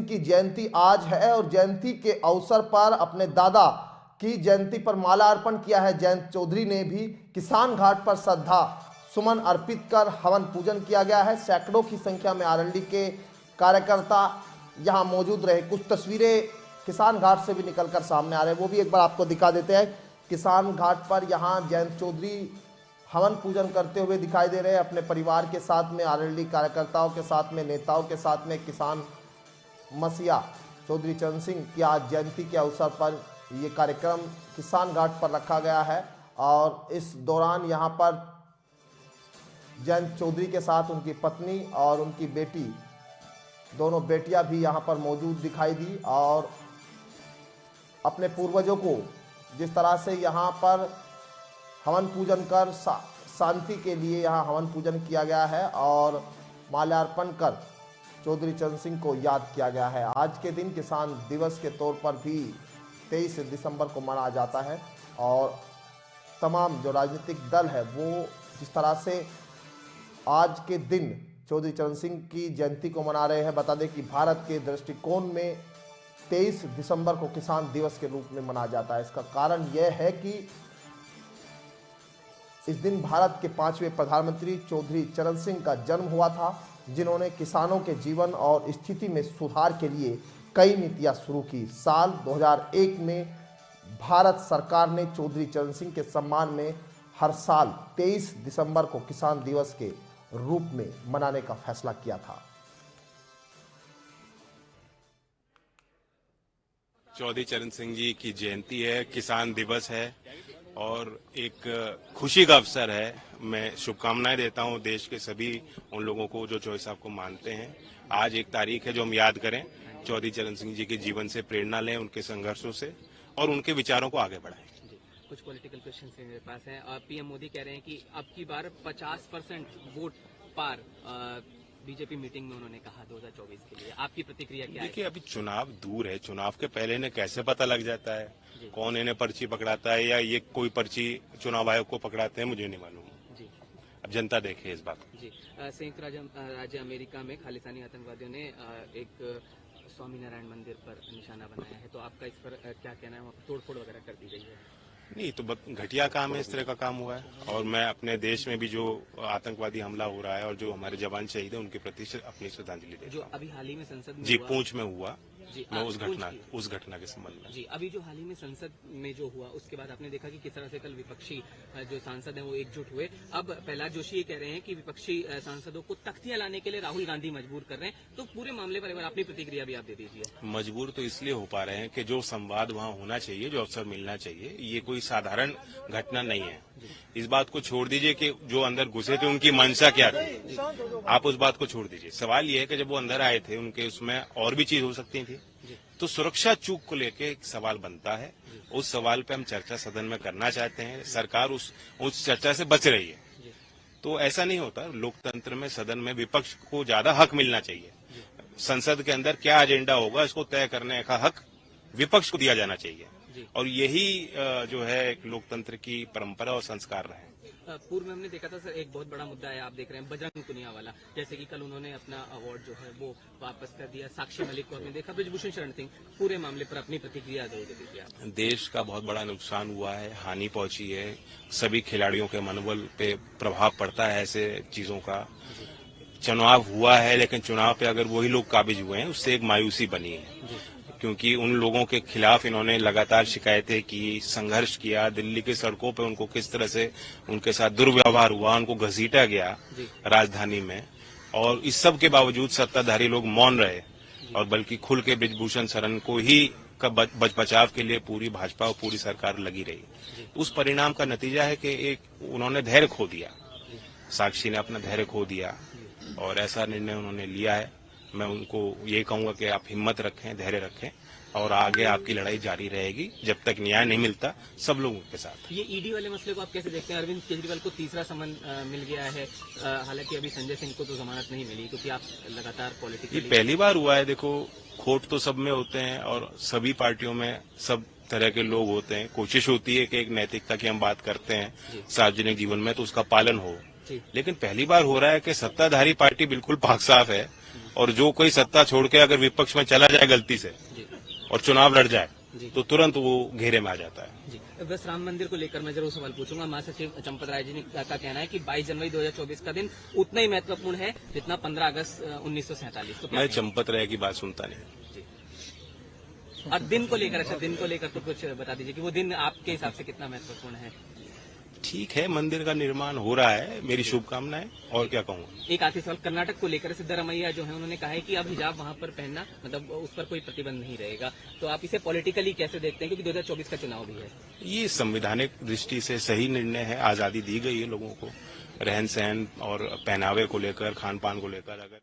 की जयंती आज है और जयंती के अवसर पर अपने दादा की जयंती पर माला अर्पण किया है। जयंत चौधरी ने भी किसान घाट पर श्रद्धा सुमन अर्पित कर हवन पूजन किया गया है। सैकड़ों की संख्या में आरएलडी के कार्यकर्ता यहां मौजूद रहे। कुछ तस्वीरें किसान घाट से भी निकलकर सामने आ रहे हैं, वो भी एक बार आपको दिखा देते हैं। किसान घाट पर यहां जयंत चौधरी हवन पूजन करते हुए दिखाई दे रहे हैं अपने परिवार के साथ में, आरएलडी कार्यकर्ताओं के साथ में, नेताओं के साथ में। किसान मसीहा चौधरी चरण सिंह की आज जयंती के अवसर पर ये कार्यक्रम किसान घाट पर रखा गया है और इस दौरान यहाँ पर जयंत चौधरी के साथ उनकी पत्नी और उनकी बेटी, दोनों बेटियां भी यहाँ पर मौजूद दिखाई दी और अपने पूर्वजों को जिस तरह से यहाँ पर हवन पूजन कर शांति के लिए यहाँ हवन पूजन किया गया है और माल्यार्पण कर चौधरी चरण सिंह को याद किया गया है। आज के दिन किसान दिवस के तौर पर भी 23 दिसंबर को मनाया जाता है और तमाम जो राजनीतिक दल है वो जिस तरह से आज के दिन चौधरी चरण सिंह की जयंती को मना रहे हैं। बता दें कि भारत के दृष्टिकोण में 23 दिसंबर को किसान दिवस के रूप में मनाया जाता है। इसका कारण यह है कि इस दिन भारत के 5वें प्रधानमंत्री चौधरी चरण सिंह का जन्म हुआ था, जिन्होंने किसानों के जीवन और स्थिति में सुधार के लिए कई नीतियां शुरू की। साल 2001 में भारत सरकार ने चौधरी चरण सिंह के सम्मान में हर साल 23 दिसंबर को किसान दिवस के रूप में मनाने का फैसला किया था। चौधरी चरण सिंह जी की जयंती है, किसान दिवस है और एक खुशी का अवसर है। मैं शुभकामनाएं देता हूं देश के सभी उन लोगों को जो चौधरी साहब को मानते हैं। आज एक तारीख है जो हम याद करें, चौधरी चरण सिंह जी के जीवन से प्रेरणा लें, उनके संघर्षों से और उनके विचारों को आगे बढ़ाएं। कुछ पॉलिटिकल क्वेश्चन मेरे पास हैं और पीएम मोदी कह रहे हैं कि अब की बार 50% वोट पार बीजेपी मीटिंग में उन्होंने कहा 2024 के लिए। आपकी प्रतिक्रिया क्या है? देखिए, अभी चुनाव दूर है, चुनाव के पहले इन्हें कैसे पता लग जाता है कौन इन्हें पर्ची पकड़ाता है या ये कोई पर्ची चुनाव आयोग को पकड़ाते हैं, मुझे नहीं मालूम जी। अब जनता देखे इस बात को। जी, संयुक्त राज्य अमेरिका में खालिस्तानी आतंकवादियों ने एक स्वामीनारायण मंदिर पर निशाना बनाया है, तो आपका इस पर क्या कहना है? वहाँ तोड़फोड़ वगैरह कर दी गई है? नहीं, तो घटिया काम है, इस तरह का काम हुआ है और मैं अपने देश में भी जो आतंकवादी हमला हो रहा है और जो हमारे जवान शहीद है उनके प्रति अपनी श्रद्धांजलि देता हूं। जो अभी हाल ही में संसद में जी पूंछ में हुआ, मैं उस घटना के संबंध में जी, अभी जो हाल ही में संसद में जो हुआ उसके बाद आपने देखा कि किस तरह से कल विपक्षी जो सांसद हैं वो एकजुट हुए। अब प्रहलाद जोशी ये कह रहे हैं कि विपक्षी सांसदों को तख्तियां लाने के लिए राहुल गांधी मजबूर कर रहे हैं, तो पूरे मामले पर एक बार अपनी प्रतिक्रिया भी आप दे दीजिए। मजबूर तो इसलिए हो पा रहे हैं कि जो संवाद वहाँ होना चाहिए, जो अवसर मिलना चाहिए, ये कोई साधारण घटना नहीं है। इस बात को छोड़ दीजिए कि जो अंदर घुसे थे उनकी मंशा क्या थी, आप उस बात को छोड़ दीजिए। सवाल ये है कि जब वो अंदर आए थे उनके उसमें और भी चीज हो सकती थी, तो सुरक्षा चूक को लेके एक सवाल बनता है। उस सवाल पे हम चर्चा सदन में करना चाहते हैं, सरकार उस चर्चा से बच रही है। तो ऐसा नहीं होता, लोकतंत्र में सदन में विपक्ष को ज्यादा हक मिलना चाहिए। संसद के अंदर क्या एजेंडा होगा इसको तय करने का हक विपक्ष को दिया जाना चाहिए और यही जो है एक लोकतंत्र की परंपरा और संस्कार रहे। पूर्व में हमने देखा था सर, एक बहुत बड़ा मुद्दा है, आप देख रहे हैं बजरंग पुनिया वाला, जैसे कि कल उन्होंने अपना अवार्ड जो है वो वापस कर दिया। साक्षी मलिक को हमने देखा, ब्रजभूषण शरण सिंह, पूरे मामले पर अपनी प्रतिक्रिया दे दीजिए। देश का बहुत बड़ा नुकसान हुआ है, हानि पहुंची है, सभी खिलाड़ियों के मनोबल पे प्रभाव पड़ता है ऐसे चीजों का। चुनाव हुआ है लेकिन चुनाव पे अगर वही लोग काबिज हुए हैं उससे एक मायूसी बनी है, क्योंकि उन लोगों के खिलाफ इन्होंने लगातार शिकायतें की, संघर्ष किया। दिल्ली की सड़कों पे उनको किस तरह से उनके साथ दुर्व्यवहार हुआ, उनको घसीटा गया राजधानी में, और इस सब के बावजूद सत्ताधारी लोग मौन रहे और बल्कि खुल के ब्रजभूषण शरण को ही का बचाव के लिए पूरी भाजपा और पूरी सरकार लगी रही। उस परिणाम का नतीजा है कि एक उन्होंने धैर्य खो दिया, साक्षी ने अपना धैर्य खो दिया और ऐसा निर्णय उन्होंने लिया है। मैं उनको ये कहूंगा कि आप हिम्मत रखें, धैर्य रखें और आगे आपकी लड़ाई जारी रहेगी जब तक न्याय नहीं मिलता सब लोगों के साथ। ये ईडी वाले मसले को आप कैसे देखते हैं? अरविंद केजरीवाल को तीसरा समन मिल गया है, हालांकि अभी संजय सिंह को तो जमानत नहीं मिली क्योंकि आप लगातार पॉलिटिकली। ये पहली बार हुआ है। देखो, खोट तो सब में होते हैं और सभी पार्टियों में सब तरह के लोग होते हैं। कोशिश होती है कि एक नैतिकता की हम बात करते हैं सार्वजनिक जीवन में तो उसका पालन हो, लेकिन पहली बार हो रहा है कि सत्ताधारी पार्टी बिल्कुल पाक साफ है और जो कोई सत्ता छोड़ के अगर विपक्ष में चला जाए गलती से जी और चुनाव लड़ जाए जी तो तुरंत वो घेरे में आ जाता है। जी। बस राम मंदिर को लेकर मैं जरूर सवाल पूछूंगा। महासचिव चंपत राय जी का कहना है कि 22 जनवरी 2024 का दिन उतना ही महत्वपूर्ण है जितना 15 अगस्त 1947। तो क्या मैं कहेंगे? चंपत राय की बात सुनता नहीं। जी। और दिन को लेकर, अच्छा दिन को लेकर तो कुछ बता दीजिए कि वो दिन आपके हिसाब से कितना महत्वपूर्ण है। ठीक है, मंदिर का निर्माण हो रहा है, मेरी शुभकामनाएं, और क्या कहूँगा। एक आखिरी सवाल, कर्नाटक को लेकर सिद्धरमैया जो है उन्होंने कहा है कि अब हिजाब वहां पर पहनना, मतलब उस पर कोई प्रतिबंध नहीं रहेगा। तो आप इसे पॉलिटिकली कैसे देखते हैं, क्योंकि 2024 का चुनाव भी है। ये संवैधानिक दृष्टि से सही निर्णय है, आजादी दी गई है लोगों को रहन सहन और पहनावे को लेकर, खान पान को लेकर। अगर